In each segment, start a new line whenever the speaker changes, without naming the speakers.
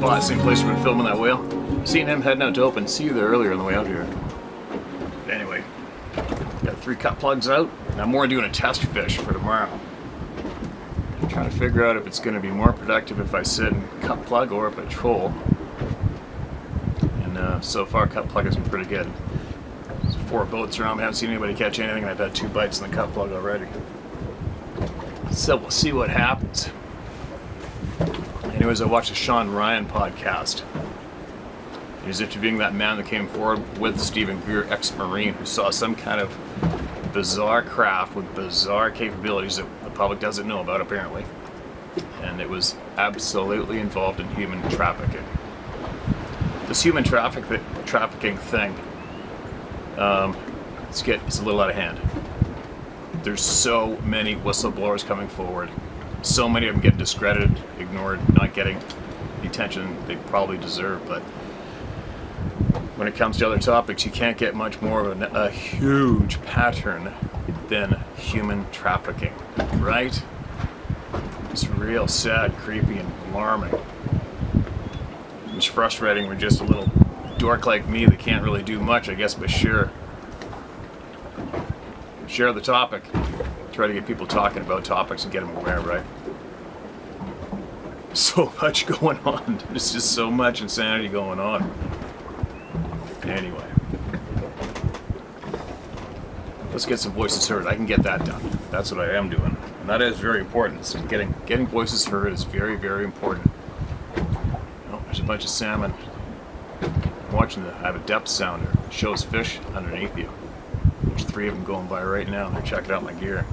spot, same place we've been filming that whale. Seen him heading out to open sea there earlier on the way out here. Anyway, got 3 cut plugs out. I'm more doing a test fish for tomorrow. I'm trying to figure out if it's going to be more productive if I sit and cut plug or if I troll. And so far, cut plug has been pretty good. There's 4 boats around. I haven't seen anybody catch anything, and I've had 2 bites in the cut plug already. So we'll see what happens. Anyways, I watched the Sean Ryan podcast. He was interviewing that man that came forward with Stephen Greer, ex-Marine, who saw some kind of bizarre craft with bizarre capabilities that the public doesn't know about, apparently. And it was absolutely involved in human trafficking. This human trafficking thing, it's a little out of hand. There's so many whistleblowers coming forward. So many of them get discredited, ignored, not getting the attention they probably deserve. But when it comes to other topics, you can't get much more of a huge pattern than human trafficking, right? It's real sad, creepy, and alarming. It's frustrating when just a little dork like me that can't really do much, I guess, but share the topic. Try to get people talking about topics and get them aware, right? So much going on. There's just so much insanity going on. Anyway, let's get some voices heard. I can get that done. That's what I am doing, and that is very important. So getting voices heard is very, very important. Oh, there's a bunch of salmon. I'm watching I have a depth sounder. It shows fish underneath you. There's 3 of them going by right now, and they're checking out my gear.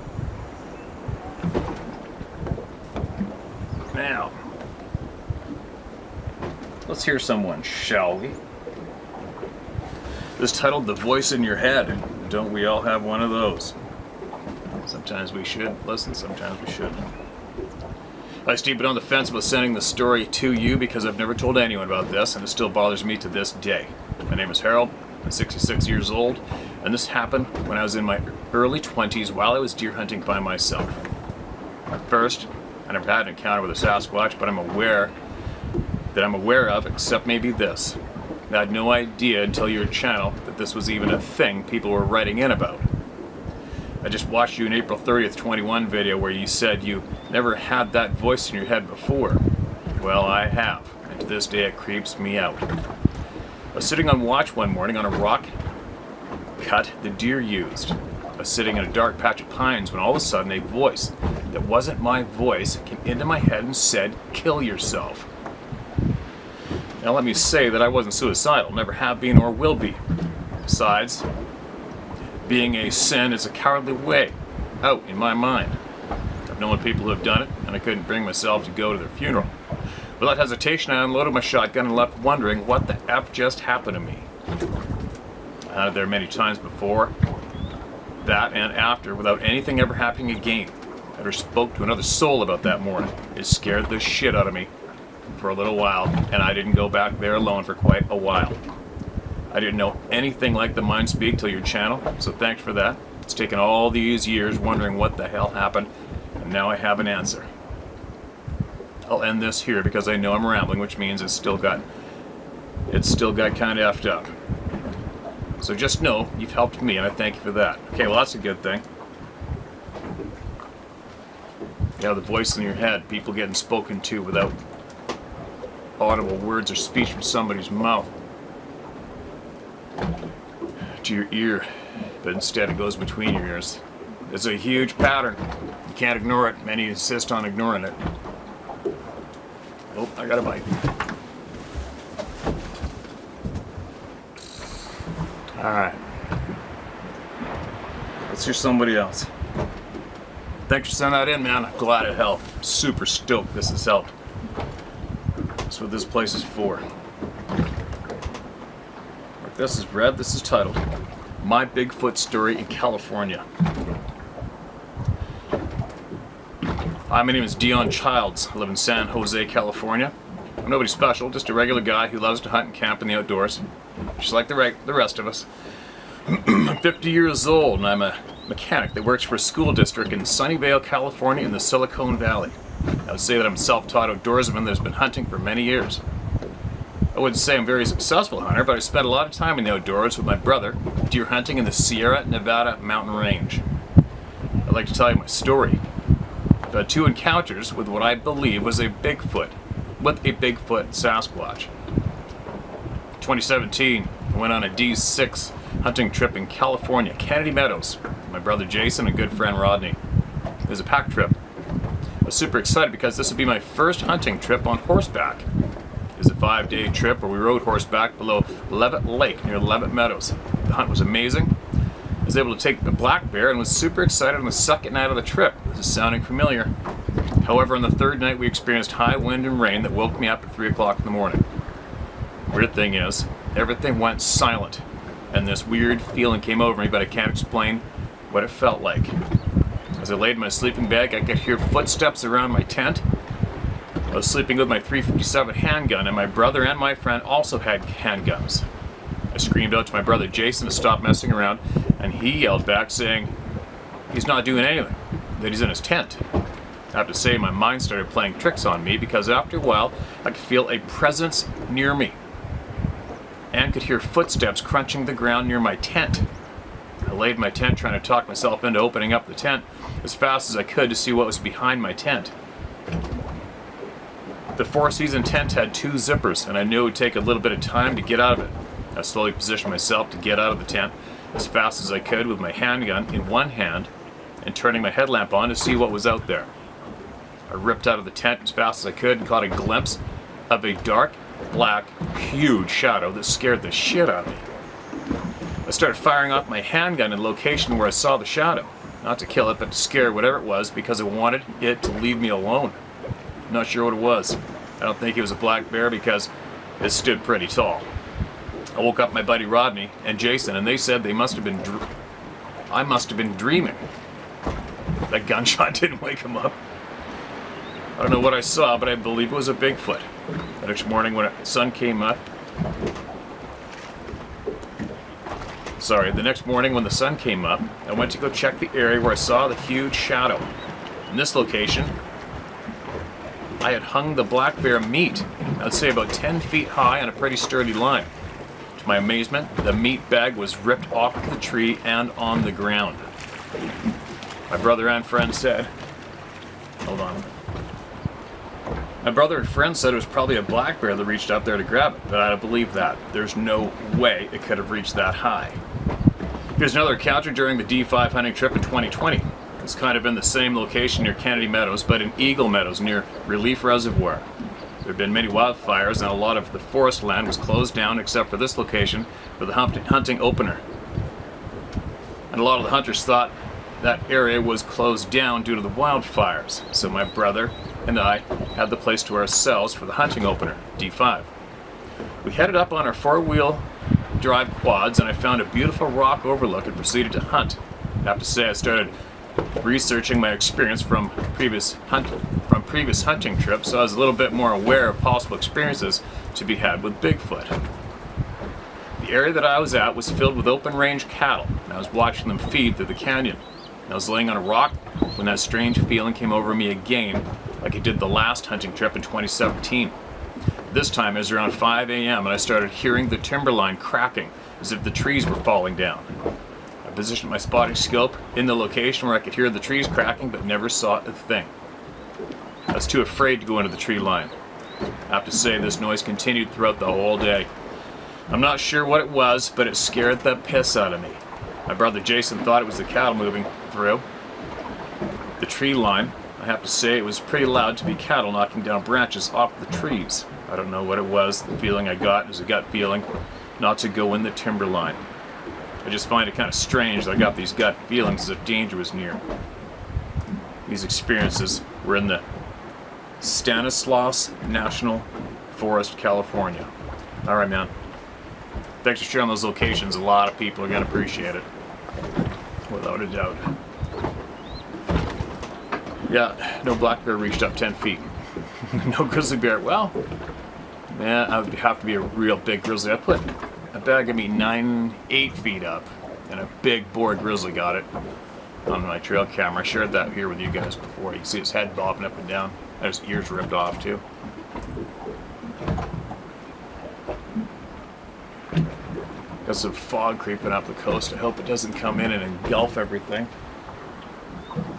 Now, let's hear someone, shall we? This is titled "The Voice in Your Head." Don't we all have one of those? Sometimes we should listen, sometimes we shouldn't. I steep it on the fence about sending the story to you because I've never told anyone about this, and it still bothers me to this day. My name is Harold. I'm 66 years old, and this happened when I was in my early 20s while I was deer hunting by myself. At first, I never had an encounter with a Sasquatch, but I'm aware of, except maybe this. I had no idea until your channel that this was even a thing people were writing in about. I just watched you in April 30th, 21 video where you said you never had that voice in your head before. Well, I have, and to this day it creeps me out. I was sitting on watch one morning on a rock cut the deer used. I was sitting in a dark patch of pines when all of a sudden a voice that wasn't my voice came into my head and said, "Kill yourself." Now let me say that I wasn't suicidal, never have been or will be. Besides, being a sin is a cowardly way out in my mind. I've known people who have done it, and I couldn't bring myself to go to their funeral. Without hesitation, I unloaded my shotgun and left wondering what the F just happened to me. I hunted there many times before that and after without anything ever happening again. I never spoke to another soul about that morning. It scared the shit out of me for a little while, and I didn't go back there alone for quite a while. I didn't know anything like the Mind Speak till your channel, so thanks for that. It's taken all these years wondering what the hell happened, and now I have an answer. I'll end this here because I know I'm rambling, which means it's still got kind of effed up. So just know you've helped me, and I thank you for that. Okay, well that's a good thing. Yeah, the voice in your head, people getting spoken to without audible words or speech from somebody's mouth to your ear, but instead it goes between your ears. It's a huge pattern. You can't ignore it. Many insist on ignoring it. Oh, I got a bite. Alright. Let's hear somebody else. Thanks for sending that in, man. I'm glad it helped. I'm super stoked this has helped. That's what this place is for. Like this is red, this is titled My Bigfoot Story in California. Hi, my name is Dion Childs. I live in San Jose, California. I'm nobody special, just a regular guy who loves to hunt and camp in the outdoors, just like the rest of us. I'm 50 years old and I'm a mechanic that works for a school district in Sunnyvale, California in the Silicon Valley. I would say that I'm a self-taught outdoorsman that's been hunting for many years. I wouldn't say I'm a very successful hunter, but I spent a lot of time in the outdoors with my brother, deer hunting in the Sierra Nevada mountain range. I'd like to tell you my story. I've had 2 encounters with what I believe was a Bigfoot, Sasquatch. 2017, I went on a D6 hunting trip in California, Kennedy Meadows, with my brother Jason and good friend Rodney. It was a pack trip. I was super excited because this would be my first hunting trip on horseback. It was a 5-day trip where we rode horseback below Levitt Lake near Levitt Meadows. The hunt was amazing. I was able to take the black bear and was super excited on the second night of the trip. This is sounding familiar. However, on the 3rd night we experienced high wind and rain that woke me up at 3 o'clock in the morning. Weird thing is, everything went silent, and this weird feeling came over me, but I can't explain what it felt like. As I laid in my sleeping bag, I could hear footsteps around my tent. I was sleeping with my .357 handgun, and my brother and my friend also had handguns. I screamed out to my brother Jason to stop messing around, and he yelled back saying he's not doing anything, that he's in his tent. I have to say my mind started playing tricks on me because after a while I could feel a presence near me and could hear footsteps crunching the ground near my tent. I laid in my tent trying to talk myself into opening up the tent as fast as I could to see what was behind my tent. The 4-season tent had 2 zippers, and I knew it would take a little bit of time to get out of it. I slowly positioned myself to get out of the tent as fast as I could with my handgun in one hand and turning my headlamp on to see what was out there. I ripped out of the tent as fast as I could and caught a glimpse of a dark, black, huge shadow that scared the shit out of me. I started firing off my handgun in the location where I saw the shadow. Not to kill it, but to scare whatever it was because I wanted it to leave me alone. I'm not sure what it was. I don't think it was a black bear because it stood pretty tall. I woke up my buddy Rodney and Jason, and they said I must have been dreaming. That gunshot didn't wake them up. I don't know what I saw, but I believe it was a Bigfoot. The next morning when the sun came up, I went to go check the area where I saw the huge shadow. In this location, I had hung the black bear meat, I'd say about 10 feet high on a pretty sturdy line. To my amazement, the meat bag was ripped off the tree and on the ground. My brother and friend said, My brother and friend said it was probably a black bear that reached up there to grab it, but I don't believe that. There's no way it could have reached that high. Here's another encounter during the D5 hunting trip in 2020. It's kind of in the same location near Kennedy Meadows, but in Eagle Meadows near Relief Reservoir. There have been many wildfires and a lot of the forest land was closed down except for this location for the hunting opener. And a lot of the hunters thought that area was closed down due to the wildfires, so my brother and I had the place to ourselves for the hunting opener, D5. We headed up on our 4-wheel drive quads and I found a beautiful rock overlook and proceeded to hunt. I have to say I started researching my experience from previous hunting trips, so I was a little bit more aware of possible experiences to be had with Bigfoot. The area that I was at was filled with open range cattle, and I was watching them feed through the canyon. I was laying on a rock when that strange feeling came over me again, like it did the last hunting trip in 2017. This time it was around 5 a.m. and I started hearing the timberline cracking as if the trees were falling down. I positioned my spotting scope in the location where I could hear the trees cracking but never saw a thing. I was too afraid to go into the tree line. I have to say this noise continued throughout the whole day. I'm not sure what it was, but it scared the piss out of me. My brother Jason thought it was the cattle moving through the tree line. I have to say it was pretty loud to be cattle knocking down branches off the trees. I don't know what it was. The feeling I got was a gut feeling not to go in the timber line. I just find it kind of strange that I got these gut feelings as if danger was near. These experiences were in the Stanislaus National Forest, California. All right, man. Thanks for sharing those locations. A lot of people are going to appreciate it. Without a doubt. Yeah, no black bear reached up 10 feet. No grizzly bear. Well, man, I would have to be a real big grizzly. I put a bag of meat 8 feet up, and a big boar grizzly got it on my trail camera. I shared that here with you guys before. You can see his head bobbing up and down. And his ears ripped off too. Got some fog creeping up the coast. I hope it doesn't come in and engulf everything.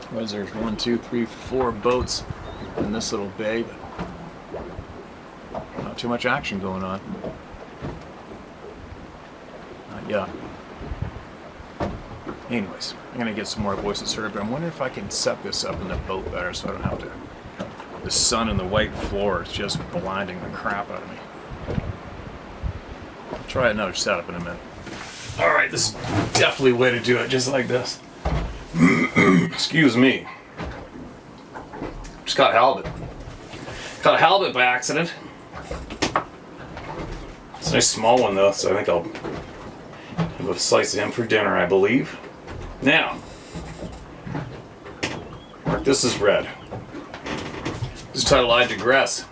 Whereas there's 1, 2, 3, 4 boats in this little bay, but not too much action going on. Not yet. Anyways, I'm gonna get some more voices heard, but I'm wondering if I can set this up in the boat better so I don't have to. The sun and the white floor is just blinding the crap out of me. I'll try another setup in a minute. Alright, this is definitely a way to do it, just like this. Excuse me. Just caught halibut. Caught a halibut by accident. It's a nice small one though, so I think I'll have a slice of him for dinner, I believe. Now, mark this is red. This is titled I Digress.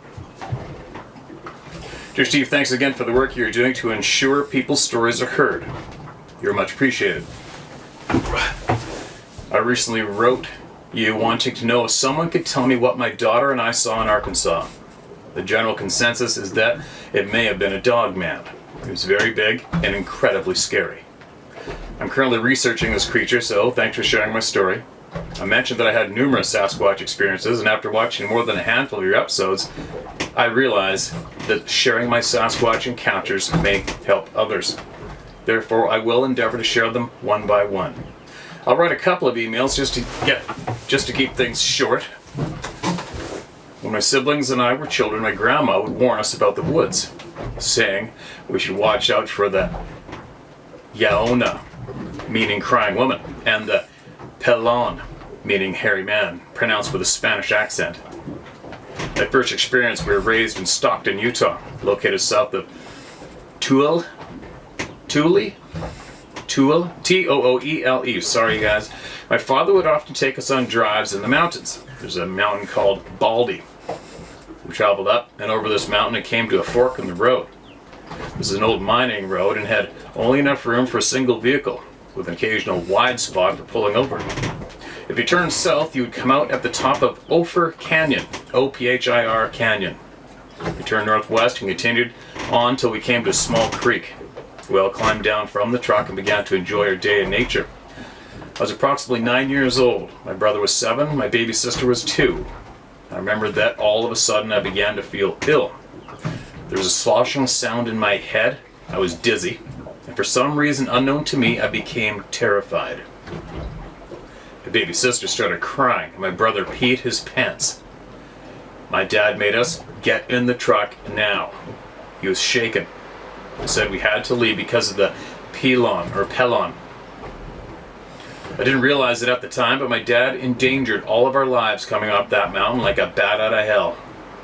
Dear Steve, thanks again for the work you're doing to ensure people's stories are heard. You're much appreciated. I recently wrote you wanting to know if someone could tell me what my daughter and I saw in Arkansas. The general consensus is that it may have been a dog man. It was very big and incredibly scary. I'm currently researching this creature, so thanks for sharing my story. I mentioned that I had numerous Sasquatch experiences, and after watching more than a handful of your episodes, I realized that sharing my Sasquatch encounters may help others. Therefore, I will endeavor to share them one by one. I'll write a couple of emails just to keep things short. When my siblings and I were children, my grandma would warn us about the woods, saying we should watch out for the Yaona, meaning crying woman, and the Pelon, meaning hairy man, pronounced with a Spanish accent. My first experience, we were raised in Stockton, Utah, located south of Tooele, T-O-O-E-L-E, sorry guys. My father would often take us on drives in the mountains. There's a mountain called Baldy. We traveled up and over this mountain and came to a fork in the road. This is an old mining road and had only enough room for a single vehicle, with an occasional wide spot for pulling over. If you turned south, you would come out at the top of Ophir Canyon, O-P-H-I-R Canyon. We turned northwest and continued on till we came to a small creek. We all climbed down from the truck and began to enjoy our day in nature. I was approximately 9 years old. My brother was 7, my baby sister was 2. I remember that all of a sudden I began to feel ill. There was a sloshing sound in my head. I was dizzy. And for some reason unknown to me, I became terrified. My baby sister started crying, and my brother peed his pants. My dad made us get in the truck now. He was shaken. He said we had to leave because of the pelon. I didn't realize it at the time, but my dad endangered all of our lives coming up that mountain like a bat out of hell.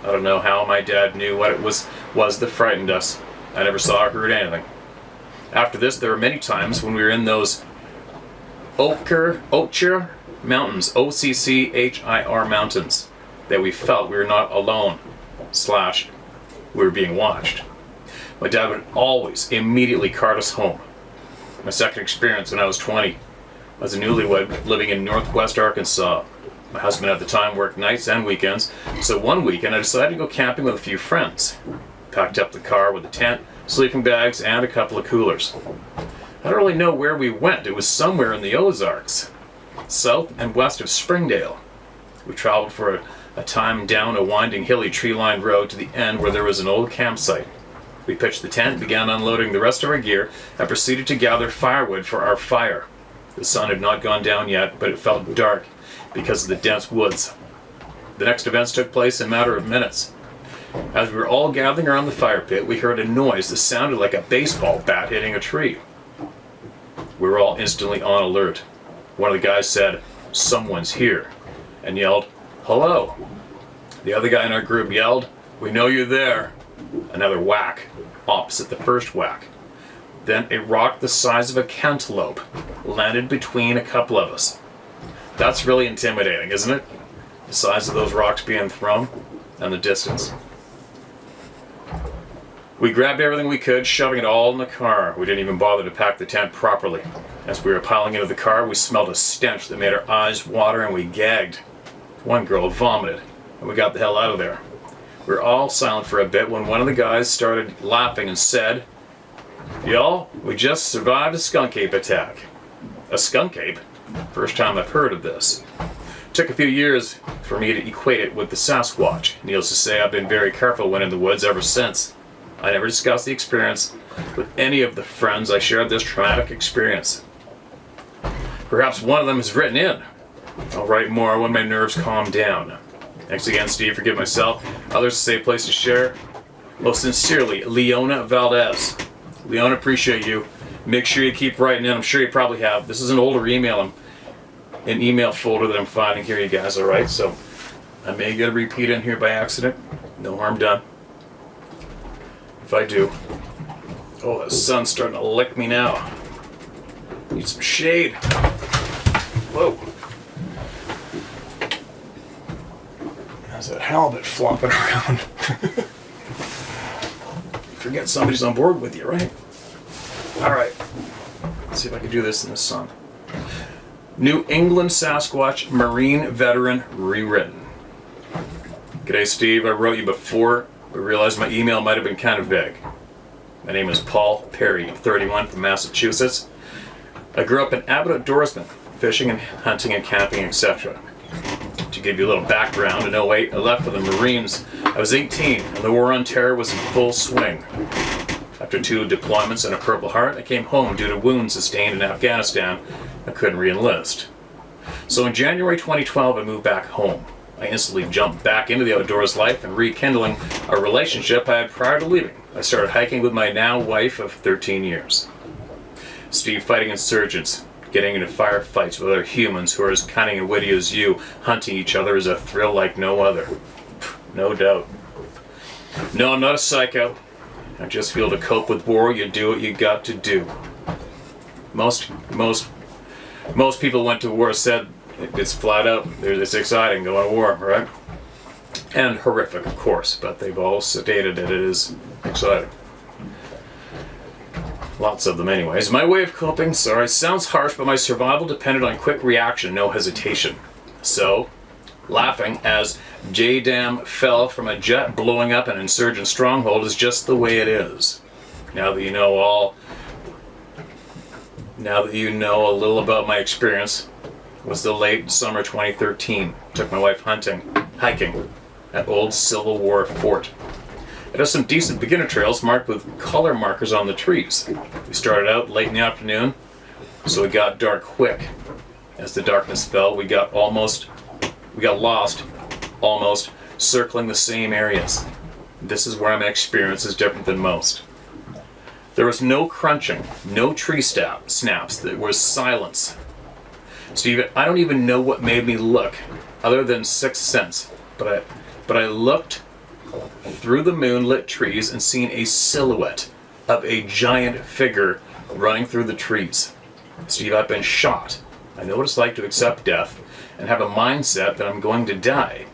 I don't know how my dad knew what it was that frightened us. I never saw or heard anything. After this, there were many times when we were in those Ochir Mountains, O-C-C-H-I-R mountains, that we felt we were not alone, / we were being watched. My dad would always immediately cart us home. My second experience when I was 20. I was a newlywed living in northwest Arkansas. My husband at the time worked nights and weekends, so one weekend I decided to go camping with a few friends. Packed up the car with a tent, sleeping bags, and a couple of coolers. I don't really know where we went. It was somewhere in the Ozarks, south and west of Springdale. We traveled for a time down a winding, hilly, tree-lined road to the end where there was an old campsite. We pitched the tent, began unloading the rest of our gear, and proceeded to gather firewood for our fire. The sun had not gone down yet, but it felt dark because of the dense woods. The next events took place in a matter of minutes. As we were all gathering around the fire pit, we heard a noise that sounded like a baseball bat hitting a tree. We were all instantly on alert. One of the guys said, "Someone's here," and yelled, "Hello." The other guy in our group yelled, "We know you're there." Another whack, opposite the first whack. Then a rock the size of a cantaloupe landed between a couple of us. That's really intimidating, isn't it? The size of those rocks being thrown and the distance. We grabbed everything we could, shoving it all in the car. We didn't even bother to pack the tent properly. As we were piling into the car, we smelled a stench that made our eyes water and we gagged. One girl vomited, and we got the hell out of there. We were all silent for a bit when one of the guys started laughing and said, Y'all, we just survived a skunk ape attack. A skunk ape? First time I've heard of this. Took a few years for me to equate it with the Sasquatch. Needless to say, I've been very careful when in the woods ever since. I never discussed the experience with any of the friends I shared this traumatic experience. Perhaps one of them has written in. I'll write more when my nerves calm down. Thanks again, Steve. Forgive myself. Others, a safe place to share. Most sincerely, Leona Valdez. Leona, appreciate you. Make sure you keep writing in. I'm sure you probably have. This is an older email, an email folder that I'm finding here, you guys, alright? So I may get a repeat in here by accident. No harm done. If I do. Oh, the sun's starting to lick me now. Need some shade. Whoa. How's that halibut flopping around? Forget somebody's on board with you, right? Alright. Let's see if I can do this in the sun. New England Sasquatch Marine Veteran rewritten. G'day, Steve. I wrote you before, but realized my email might have been kind of vague. My name is Paul Perry, 31, from Massachusetts. I grew up an avid outdoorsman, fishing and hunting and camping, etc. To give you a little background, in '08 I left for the Marines. I was 18 and the War on Terror was in full swing. After 2 deployments and a Purple Heart, I came home due to wounds sustained in Afghanistan. I couldn't re-enlist. So in January 2012 I moved back home. I instantly jumped back into the outdoors life and rekindling a relationship I had prior to leaving. I started hiking with my now wife of 13 years. Steve, fighting insurgents, getting into firefights with other humans who are as cunning and witty as you, hunting each other is a thrill like no other. No doubt. No, I'm not a psycho. I just feel to cope with war, you do what you got to do. Most people went to war said it's flat out, it's exciting going to war, right? And horrific, of course, but they've all stated that it is exciting. Lots of them anyways. My way of coping, sorry, sounds harsh, but my survival depended on quick reaction, no hesitation. So, laughing as J-Dam fell from a jet blowing up an insurgent stronghold is just the way it is. Now that you know a little about my experience, it was the late summer 2013. Took my wife hiking at old Civil War fort. It has some decent beginner trails marked with color markers on the trees. We started out late in the afternoon, so it got dark quick. As the darkness fell, we got lost, almost, circling the same areas. This is where my experience is different than most. There was no crunching, no tree snaps, there was silence. Steve, I don't even know what made me look, other than sixth sense, but I looked through the moonlit trees and seen a silhouette of a giant figure running through the trees. Steve, I've been shot. I know what it's like to accept death and have a mindset that I'm going to die.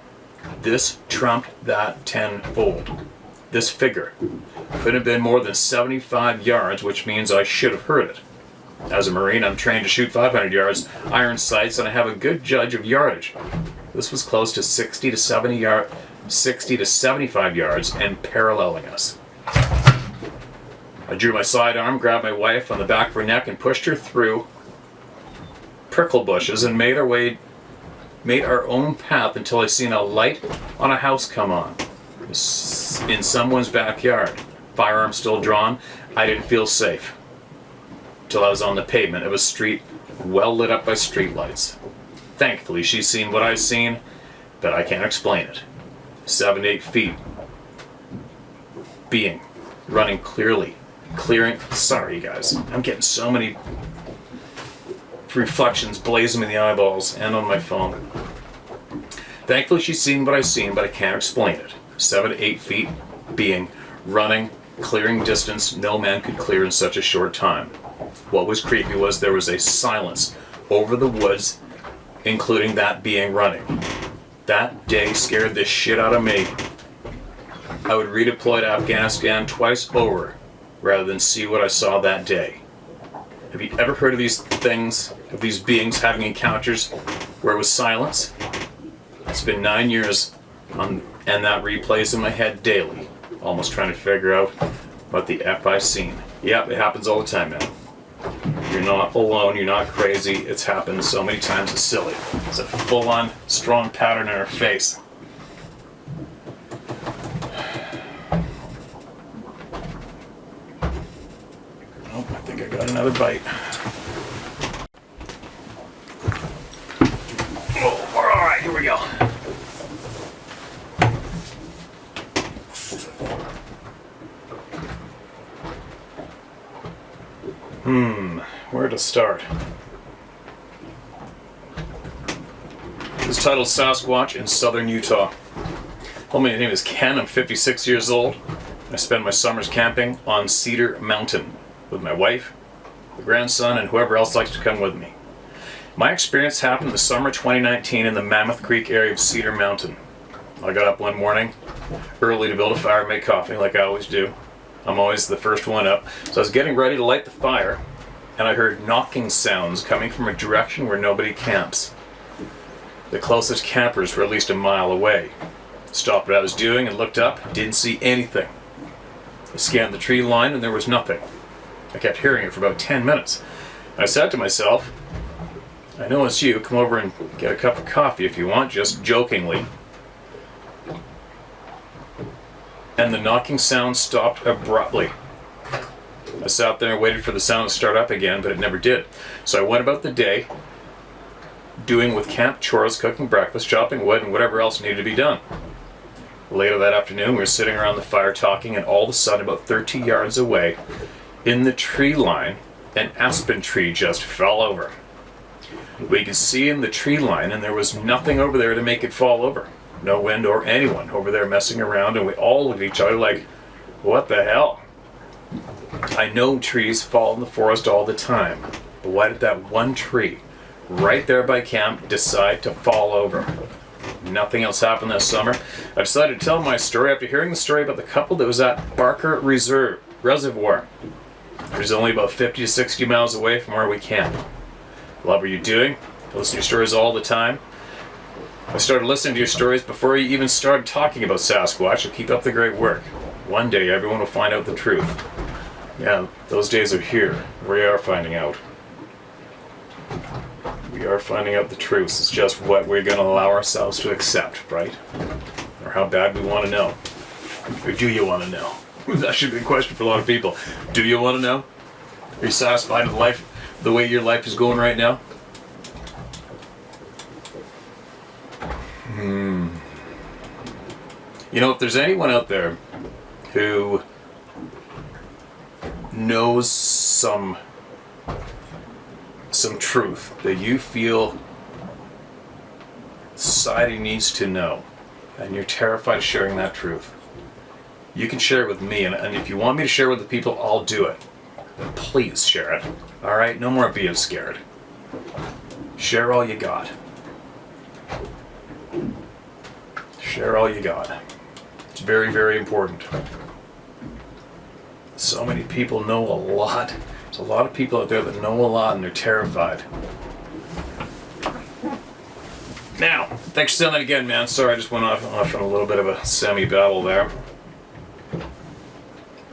This trumped that tenfold. This figure couldn't have been more than 75 yards, which means I should have heard it. As a Marine, I'm trained to shoot 500 yards, iron sights, and I have a good judge of yardage. This was close to 60 to 75 yards and paralleling us. I drew my sidearm, grabbed my wife on the back of her neck and pushed her through prickle bushes and made our own path until I seen a light on a house come on. In someone's backyard. Firearm still drawn. I didn't feel safe. Till I was on the pavement of a street well lit up by street lights. Thankfully, she's seen what I've seen, but I can't explain it. 7 to 8 feet. Being. Running clearing. Sorry, you guys. I'm getting so many reflections blazing me in the eyeballs and on my phone. Thankfully, she's seen what I've seen, but I can't explain it. 7 to 8 feet. Being. Running. Clearing distance no man could clear in such a short time. What was creepy was there was a silence over the woods, including that being running. That day scared the shit out of me. I would redeploy to Afghanistan twice over rather than see what I saw that day. Have you ever heard of these things, of these beings having encounters where it was silence? It's been 9 years and that replays in my head daily, almost trying to figure out What the F I've seen. Yep, it happens all the time, man. You're not alone, you're not crazy. It's happened so many times, it's silly. It's a full-on, strong pattern in our face. Oh, I think I got another bite. Oh, alright, here we go. Where to start? This is titled Sasquatch in Southern Utah. Well, my name is Ken, I'm 56 years old. I spend my summers camping on Cedar Mountain with my wife, the grandson, and whoever else likes to come with me. My experience happened in the summer 2019 in the Mammoth Creek area of Cedar Mountain. I got up one morning early to build a fire and make coffee like I always do. I'm always the first one up. So I was getting ready to light the fire, and I heard knocking sounds coming from a direction where nobody camps. The closest campers were at least a mile away. Stopped what I was doing and looked up, didn't see anything. I scanned the tree line and there was nothing. I kept hearing it for about 10 minutes. I said to myself, I know it's you, come over and get a cup of coffee if you want, just jokingly. And the knocking sound stopped abruptly. I sat there and waited for the sound to start up again, but it never did. So I went about the day, doing with camp chores, cooking breakfast, chopping wood, and whatever else needed to be done. Later that afternoon, we were sitting around the fire talking, and all of a sudden, about 30 yards away, in the tree line, an aspen tree just fell over. We could see in the tree line, and there was nothing over there to make it fall over. No wind or anyone over there messing around, and we all looked at each other like, what the hell? I know trees fall in the forest all the time, but why did that one tree right there by camp decide to fall over? Nothing else happened this summer. I decided to tell my story after hearing the story about the couple that was at Barker Reservoir. It was only about 50 to 60 miles away from where we camp. Love what you're doing. I listen to your stories all the time. I started listening to your stories before you even started talking about Sasquatch, so keep up the great work. One day everyone will find out the truth. Yeah, those days are here. We are finding out. We are finding out the truth. It's just what we're going to allow ourselves to accept, right? Or how bad we want to know. Or do you want to know? That should be a question for a lot of people. Do you want to know? Are you satisfied with life, the way your life is going right now? You know, if there's anyone out there who knows some truth that you feel society needs to know, and you're terrified of sharing that truth, you can share it with me, and if you want me to share it with the people, I'll do it. But please share it. Alright? No more being scared. Share all you got. Share all you got. It's very, very important. So many people know a lot. There's a lot of people out there that know a lot and they're terrified. Now, thanks for saying that again, man. Sorry, I just went off on a little bit of a semi-babble there.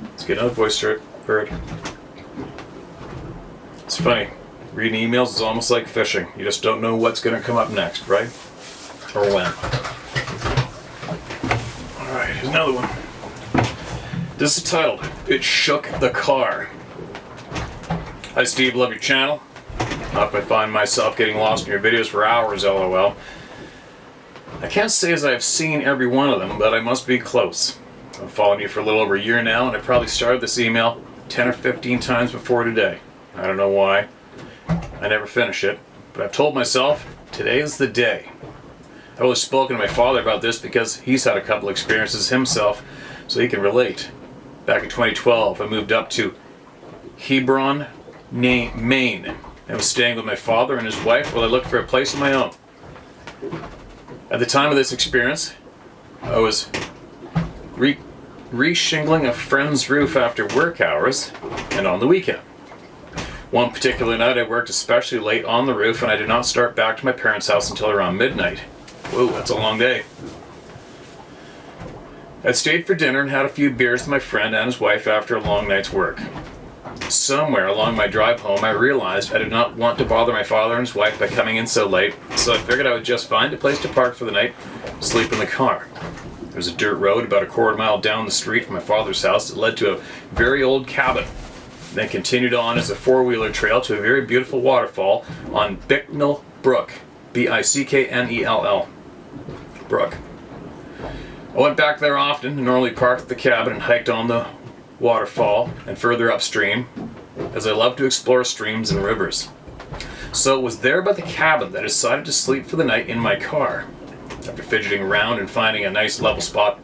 Let's get another voice heard. It's funny. Reading emails is almost like fishing. You just don't know what's going to come up next, right? Or when. Alright, here's another one. This is titled, It Shook the Car. Hi Steve, love your channel. If I find myself getting lost in your videos for hours, lol. I can't say as I've seen every one of them, but I must be close. I've followed you for a little over a year now, and I probably started this email 10 or 15 times before today. I don't know why. I never finish it, but I've told myself, today is the day. I've always spoken to my father about this because he's had a couple experiences himself, so he can relate. Back in 2012, I moved up to Hebron, Maine, and was staying with my father and his wife while I looked for a place of my own. At the time of this experience, I was re-shingling a friend's roof after work hours and on the weekend. One particular night I worked especially late on the roof and I did not start back to my parents' house until around midnight. Whoa, that's a long day. I'd stayed for dinner and had a few beers with my friend and his wife after a long night's work. Somewhere along my drive home, I realized I did not want to bother my father and his wife by coming in so late, so I figured I would just find a place to park for the night, sleep in the car. There was a dirt road about a quarter mile down the street from my father's house that led to a very old cabin, then continued on as a four-wheeler trail to a very beautiful waterfall on Bicknell Brook, Bicknell Brook. I went back there often and normally parked at the cabin and hiked on the waterfall and further upstream, as I love to explore streams and rivers. So it was there by the cabin that I decided to sleep for the night in my car. After fidgeting around and finding a nice level spot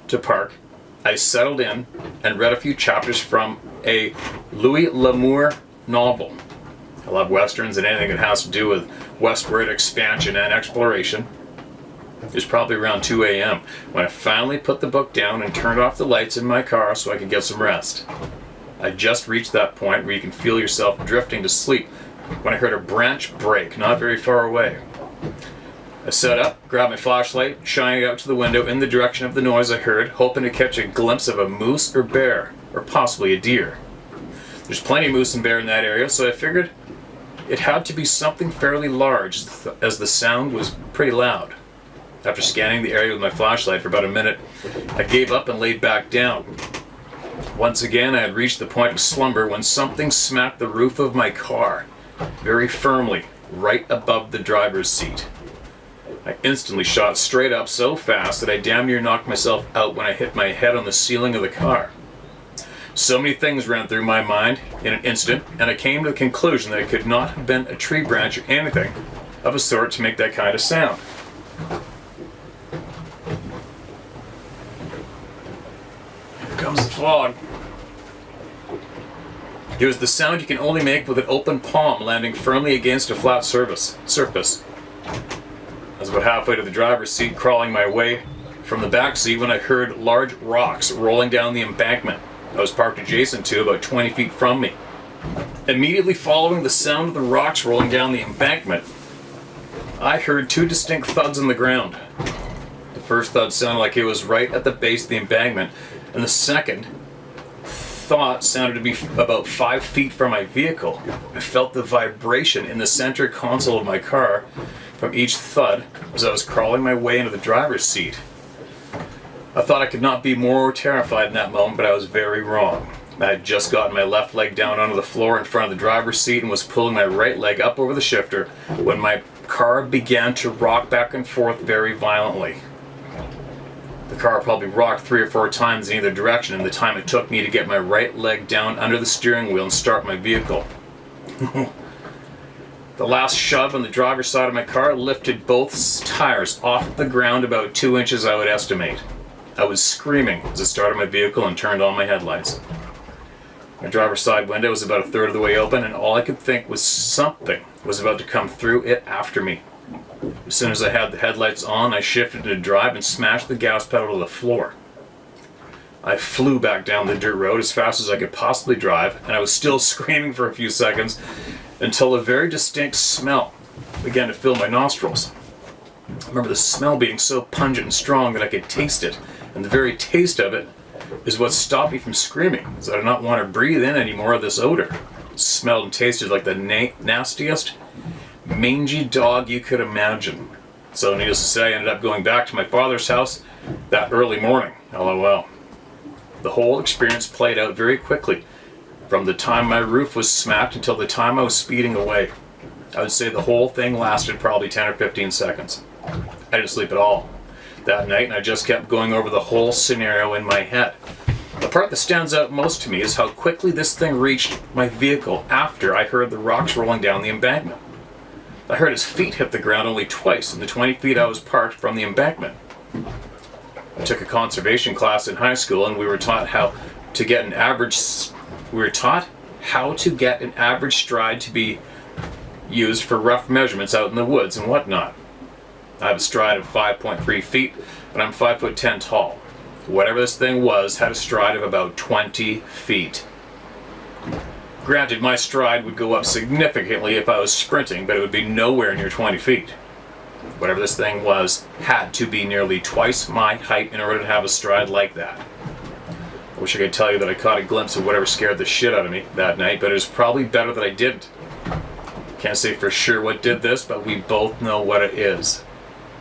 to park, I settled in and read a few chapters from a Louis L'Amour novel. I love westerns and anything that has to do with westward expansion and exploration. It was probably around 2 a.m. when I finally put the book down and turned off the lights in my car so I could get some rest. I just reached that point where you can feel yourself drifting to sleep when I heard a branch break not very far away. I sat up, grabbed my flashlight, shining it out to the window in the direction of the noise I heard, hoping to catch a glimpse of a moose or bear, or possibly a deer. There's plenty of moose and bear in that area, so I figured it had to be something fairly large, as the sound was pretty loud. After scanning the area with my flashlight for about a minute, I gave up and laid back down. Once again, I had reached the point of slumber when something smacked the roof of my car, very firmly, right above the driver's seat. I instantly shot straight up so fast that I damn near knocked myself out when I hit my head on the ceiling of the car. So many things ran through my mind in an instant, and I came to the conclusion that it could not have been a tree branch or anything of a sort to make that kind of sound. Comes the fog. It was the sound you can only make with an open palm landing firmly against a flat surface. I was about halfway to the driver's seat, crawling my way from the back seat when I heard large rocks rolling down the embankment I was parked adjacent to, about 20 feet from me. Immediately following the sound of the rocks rolling down the embankment, I heard two distinct thuds on the ground. The first thud sounded like it was right at the base of the embankment, and the second thought sounded to be about 5 feet from my vehicle. I felt the vibration in the center console of my car from each thud as I was crawling my way into the driver's seat. I thought I could not be more terrified in that moment, but I was very wrong. I had just gotten my left leg down onto the floor in front of the driver's seat and was pulling my right leg up over the shifter when my car began to rock back and forth very violently. The car probably rocked 3 or 4 times in either direction in the time it took me to get my right leg down under the steering wheel and start my vehicle. The last shove on the driver's side of my car lifted both tires off the ground about 2 inches, I would estimate. I was screaming as I started my vehicle and turned on my headlights. My driver's side window was about a third of the way open, and all I could think was something was about to come through it after me. As soon as I had the headlights on, I shifted to drive and smashed the gas pedal to the floor. I flew back down the dirt road as fast as I could possibly drive, and I was still screaming for a few seconds until a very distinct smell began to fill my nostrils. I remember the smell being so pungent and strong that I could taste it, and the very taste of it is what stopped me from screaming, as I did not want to breathe in any more of this odor. It smelled and tasted like the nastiest, mangy dog you could imagine. So needless to say, I ended up going back to my father's house that early morning. LOL. The whole experience played out very quickly, from the time my roof was smacked until the time I was speeding away. I would say the whole thing lasted probably 10 or 15 seconds. I didn't sleep at all that night, and I just kept going over the whole scenario in my head. The part that stands out most to me is how quickly this thing reached my vehicle after I heard the rocks rolling down the embankment. I heard his feet hit the ground only twice in the 20 feet I was parked from the embankment. I took a conservation class in high school, and we were taught how to get an average stride to be used for rough measurements out in the woods and whatnot. I have a stride of 5.3 feet, but I'm 5'10" tall. Whatever this thing was had a stride of about 20 feet. Granted, my stride would go up significantly if I was sprinting, but it would be nowhere near 20 feet. Whatever this thing was had to be nearly twice my height in order to have a stride like that. I wish I could tell you that I caught a glimpse of whatever scared the shit out of me that night, but it was probably better that I didn't. Can't say for sure what did this, but we both know what it is.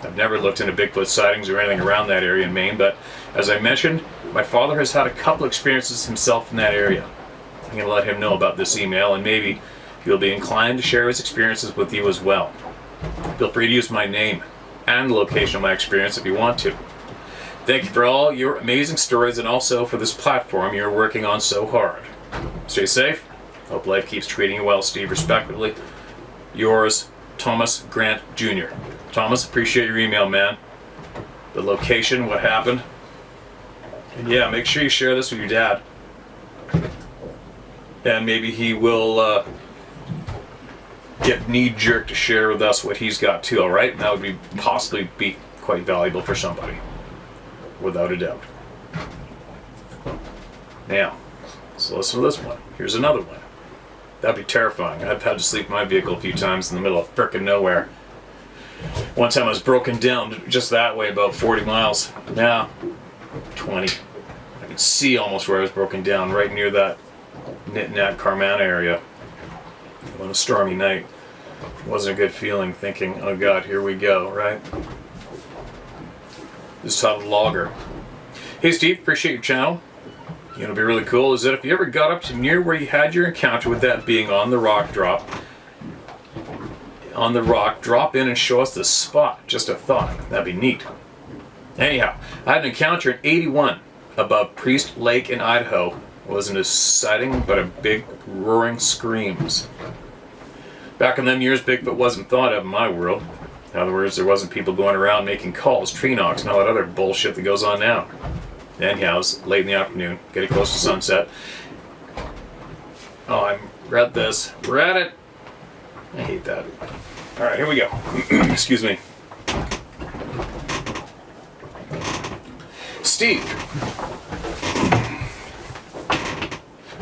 I've never looked into Bigfoot sightings or anything around that area in Maine, but as I mentioned, my father has had a couple experiences himself in that area. I'm going to let him know about this email, and maybe he'll be inclined to share his experiences with you as well. Feel free to use my name and the location of my experience if you want to. Thank you for all your amazing stories and also for this platform you're working on so hard. Stay safe. Hope life keeps treating you well, Steve. Respectfully, yours, Thomas Grant Jr. Thomas, appreciate your email, man. The location, what happened. And yeah, make sure you share this with your dad. And maybe he will get knee-jerk to share with us what he's got too, alright? And that would possibly be quite valuable for somebody. Without a doubt. Now, so listen to this one. Here's another one. That'd be terrifying. I've had to sleep in my vehicle a few times in the middle of frickin' nowhere. One time I was broken down just that way, about 40 miles. Now, 20. I could see almost where I was broken down, right near that Nit-Nat Carmana area. On a stormy night. It wasn't a good feeling, thinking, oh God, here we go, right? This is titled Logger. Hey Steve, appreciate your channel. You know, it'd be really cool is that if you ever got up to near where you had your encounter with that being on the rock, drop in and show us the spot. Just a thought. That'd be neat. Anyhow, I had an encounter in 81 above Priest Lake in Idaho. It wasn't a sighting, but a big roaring screams. Back in them years, Bigfoot wasn't thought of in my world. In other words, there wasn't people going around making calls, tree knocks, and all that other bullshit that goes on now. Anyhow, it was late in the afternoon, getting close to sunset. Oh, I read this. Read it. I hate that. Alright, here we go. Excuse me. Steve.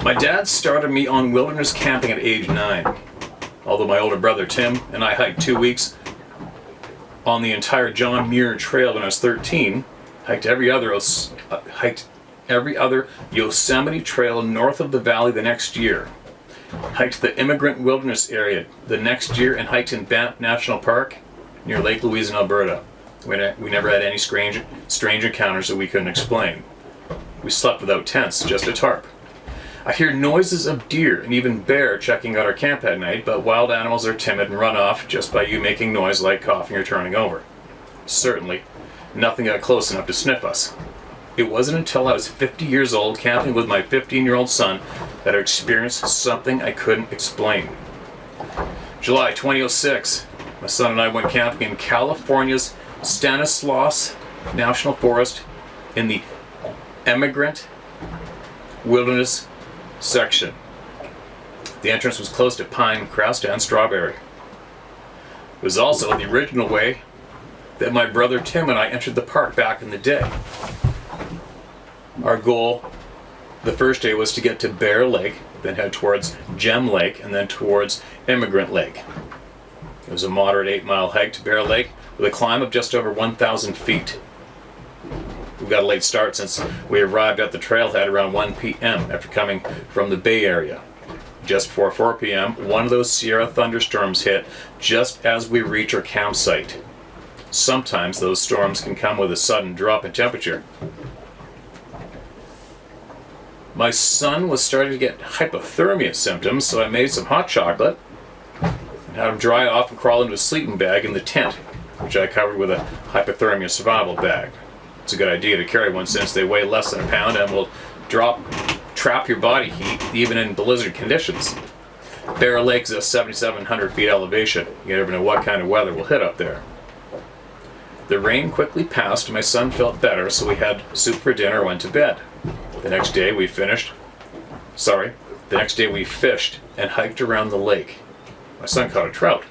My dad started me on wilderness camping at age 9. Although my older brother Tim and I hiked 2 weeks on the entire John Muir Trail when I was 13, hiked every other Yosemite Trail north of the valley the next year, hiked the Immigrant Wilderness area the next year, and hiked in Banff National Park near Lake Louise in Alberta. We never had any strange encounters that we couldn't explain. We slept without tents, just a tarp. I hear noises of deer and even bear checking out our camp at night, but wild animals are timid and run off just by you making noise like coughing or turning over. Certainly, nothing got close enough to sniff us. It wasn't until I was 50 years old camping with my 15-year-old son that I experienced something I couldn't explain. July 2006, my son and I went camping in California's Stanislaus National Forest in the Immigrant Wilderness section. The entrance was close to pine, crest, and strawberry. It was also the original way that my brother Tim and I entered the park back in the day. Our goal the first day was to get to Bear Lake, then head towards Gem Lake, and then towards Immigrant Lake. It was a moderate 8-mile hike to Bear Lake with a climb of just over 1,000 feet. We got a late start since we arrived at the trailhead around 1 p.m. after coming from the Bay Area. Just before 4 p.m., one of those Sierra thunderstorms hit just as we reach our campsite. Sometimes those storms can come with a sudden drop in temperature. My son was starting to get hypothermia symptoms, so I made some hot chocolate and had him dry off and crawl into a sleeping bag in the tent, which I covered with a hypothermia survival bag. It's a good idea to carry one since they weigh less than a pound and will trap your body heat even in blizzard conditions. Bear Lake is at 7,700 feet elevation. You never know what kind of weather will hit up there. The rain quickly passed and my son felt better, so we had soup for dinner and went to bed. The next day we fished and hiked around the lake. My son caught a trout,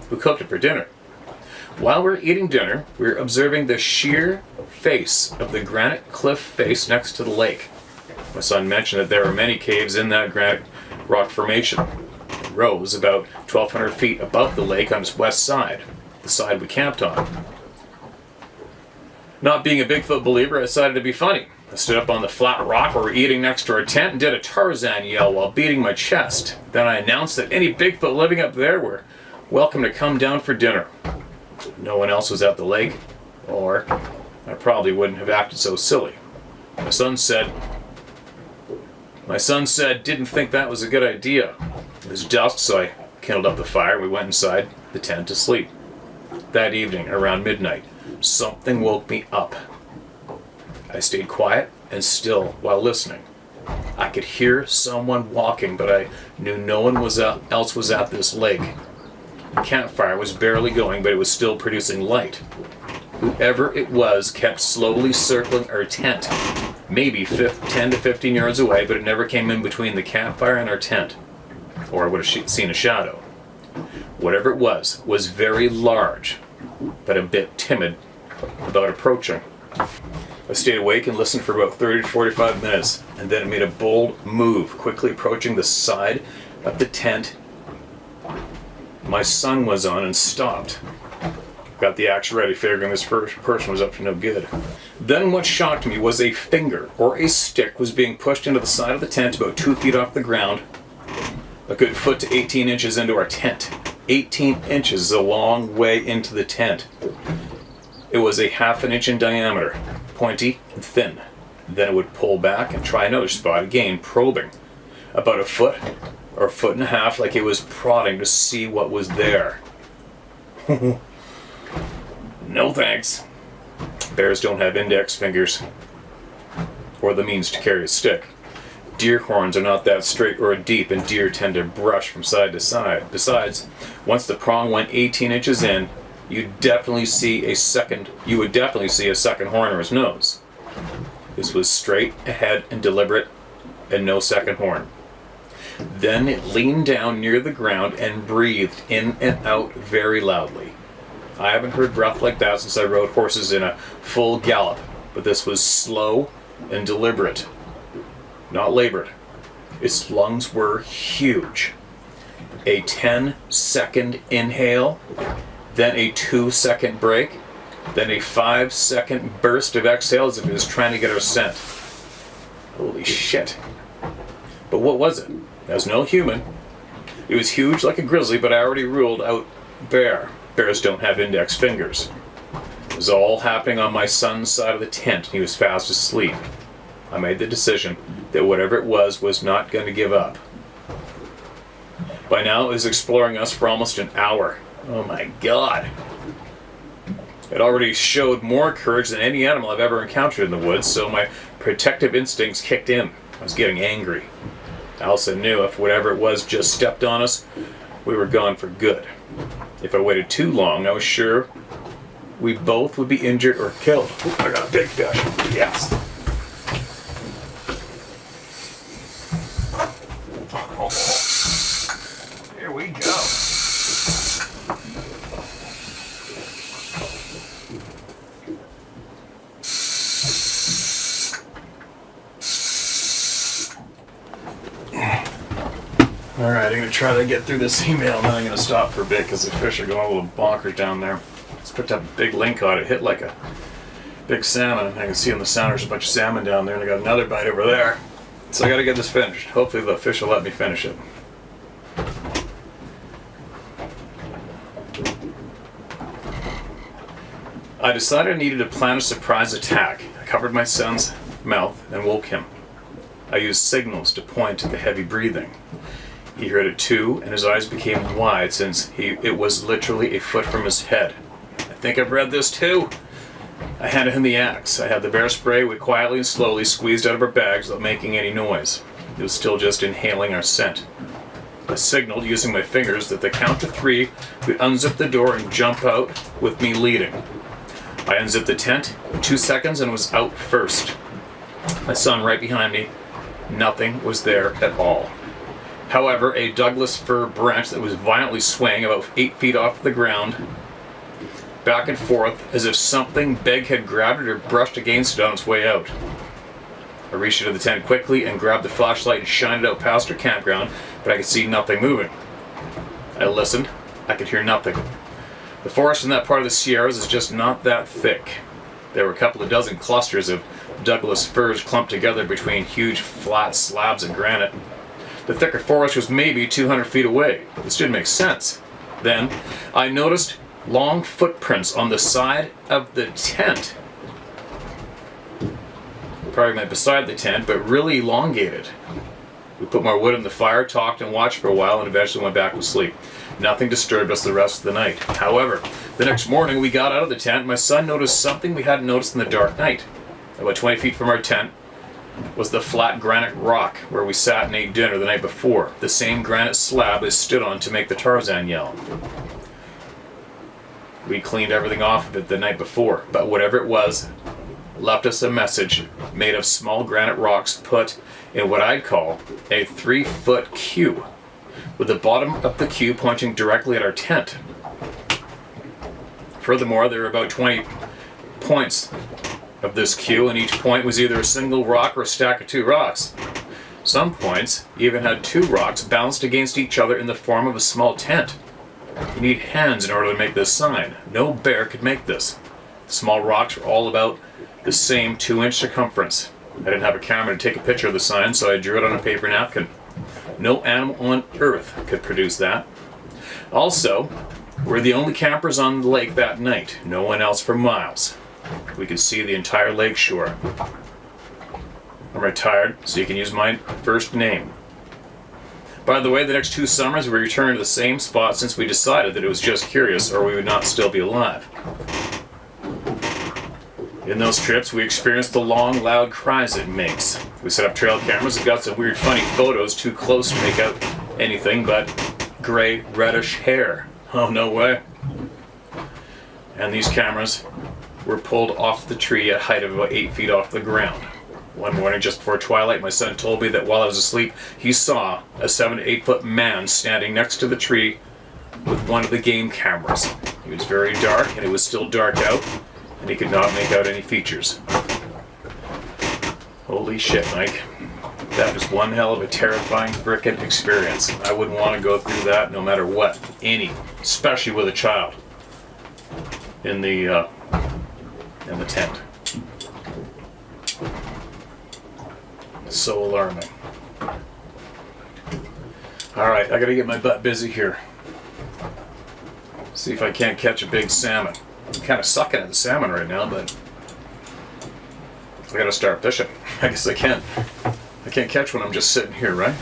who cooked it for dinner. While we're eating dinner, we're observing the sheer face of the granite cliff face next to the lake. My son mentioned that there are many caves in that granite rock formation. It rose about 1,200 feet above the lake on its west side. the side we camped on. Not being a Bigfoot believer, I decided to be funny. I stood up on the flat rock where we were eating next to our tent and did a Tarzan yell while beating my chest. Then I announced that any Bigfoot living up there were welcome to come down for dinner. No one else was at the lake, or I probably wouldn't have acted so silly. My son said, didn't think that was a good idea. It was dusk, so I kindled up the fire and we went inside the tent to sleep. That evening, around midnight, something woke me up. I stayed quiet and still while listening. I could hear someone walking, but I knew no one else was at this lake. The campfire was barely going, but it was still producing light. Whoever it was kept slowly circling our tent, maybe 10 to 15 yards away, but it never came in between the campfire and our tent, or I would have seen a shadow. Whatever it was very large, but a bit timid about approaching. I stayed awake and listened for about 30 to 45 minutes, and then it made a bold move, quickly approaching the side of the tent my son was on and stopped. Got the axe ready, figuring this first person was up to no good. Then what shocked me was a finger or a stick was being pushed into the side of the tent about 2 feet off the ground, a good foot to 18 inches into our tent. 18 inches is a long way into the tent. It was a ½ inch in diameter, pointy and thin. Then it would pull back and try another spot again, probing. About a foot or a foot and a half, like it was prodding to see what was there. No thanks. Bears don't have index fingers or the means to carry a stick. Deer horns are not that straight or deep, and deer tend to brush from side to side. Besides, once the prong went 18 inches in, you would definitely see a second horn or his nose. This was straight ahead and deliberate, and no second horn. Then it leaned down near the ground and breathed in and out very loudly. I haven't heard breath like that since I rode horses in a full gallop, but this was slow and deliberate, not labored. Its lungs were huge. A 10-second inhale, then a 2-second break, then a 5-second burst of exhale as if it was trying to get our scent. Holy shit. But what was it? It was no human. It was huge like a grizzly, but I already ruled out bear. Bears don't have index fingers. It was all happening on my son's side of the tent, and he was fast asleep. I made the decision that whatever it was not going to give up. By now, it was exploring us for almost an hour. Oh my God. It already showed more courage than any animal I've ever encountered in the woods, so my protective instincts kicked in. I was getting angry. I also knew if whatever it was just stepped on us, we were gone for good. If I waited too long, I was sure we both would be injured or killed. Ooh, I got a big fish. Yes. Oh. Here we go. Alright, I'm going to try to get through this email, and then I'm going to stop for a bit because the fish are going a little bonkers down there. Just picked up a big lingcod. It hit like a big salmon. I can see on the sound there's a bunch of salmon down there, and I got another bite over there. So I got to get this finished. Hopefully the fish will let me finish it. I decided I needed to plan a surprise attack. I covered my son's mouth and woke him. I used signals to point to the heavy breathing. He heard it too, and his eyes became wide since it was literally a foot from his head. I think I've read this too. I handed him the axe. I had the bear spray we quietly and slowly squeezed out of our bags without making any noise. It was still just inhaling our scent. I signaled using my fingers that the count to 3 would unzip the door and jump out with me leading. I unzipped the tent in 2 seconds and was out first. My son right behind me. Nothing was there at all. However, a Douglas fir branch that was violently swaying about 8 feet off the ground, back and forth, as if something big had grabbed it or brushed against it on its way out. I reached into the tent quickly and grabbed the flashlight and shined it out past our campground, but I could see nothing moving. I listened. I could hear nothing. The forest in that part of the Sierras is just not that thick. There were a couple of dozen clusters of Douglas firs clumped together between huge flat slabs of granite. The thicker forest was maybe 200 feet away. This didn't make sense. Then I noticed long footprints on the side of the tent. Probably meant beside the tent, but really elongated. We put more wood in the fire, talked and watched for a while, and eventually went back to sleep. Nothing disturbed us the rest of the night. However, the next morning we got out of the tent and my son noticed something we hadn't noticed in the dark night. About 20 feet from our tent was the flat granite rock where we sat and ate dinner the night before. The same granite slab is stood on to make the Tarzan yell. We cleaned everything off of it the night before, but whatever it was, left us a message made of small granite rocks put in what I'd call a 3-foot Q, with the bottom of the Q pointing directly at our tent. Furthermore, there were about 20 points of this Q, and each point was either a single rock or a stack of 2 rocks. Some points even had 2 rocks bounced against each other in the form of a small tent. You need hands in order to make this sign. No bear could make this. The small rocks were all about the same 2-inch circumference. I didn't have a camera to take a picture of the sign, so I drew it on a paper napkin. No animal on earth could produce that. Also, we're the only campers on the lake that night. No one else for miles. We could see the entire lake shore. I'm retired, so you can use my first name. By the way, the next 2 summers we returned to the same spot since we decided that it was just curious or we would not still be alive. In those trips, we experienced the long, loud cries it makes. We set up trail cameras and got some weird, funny photos too close to make out anything but gray, reddish hair. Oh, no way. And these cameras were pulled off the tree at a height of about 8 feet off the ground. One morning just before twilight, my son told me that while I was asleep, he saw a 7 to 8 foot man standing next to the tree with one of the game cameras. It was very dark, and it was still dark out, and he could not make out any features. Holy shit, Mike. That was one hell of a terrifying frickin' experience. I wouldn't want to go through that no matter what. Especially with a child in the tent. So alarming. Alright, I gotta get my butt busy here. See if I can't catch a big salmon. I'm kind of sucking at the salmon right now, but I gotta start fishing. I guess I can. I can't catch when I'm just sitting here, right?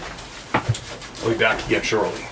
I'll be back again shortly.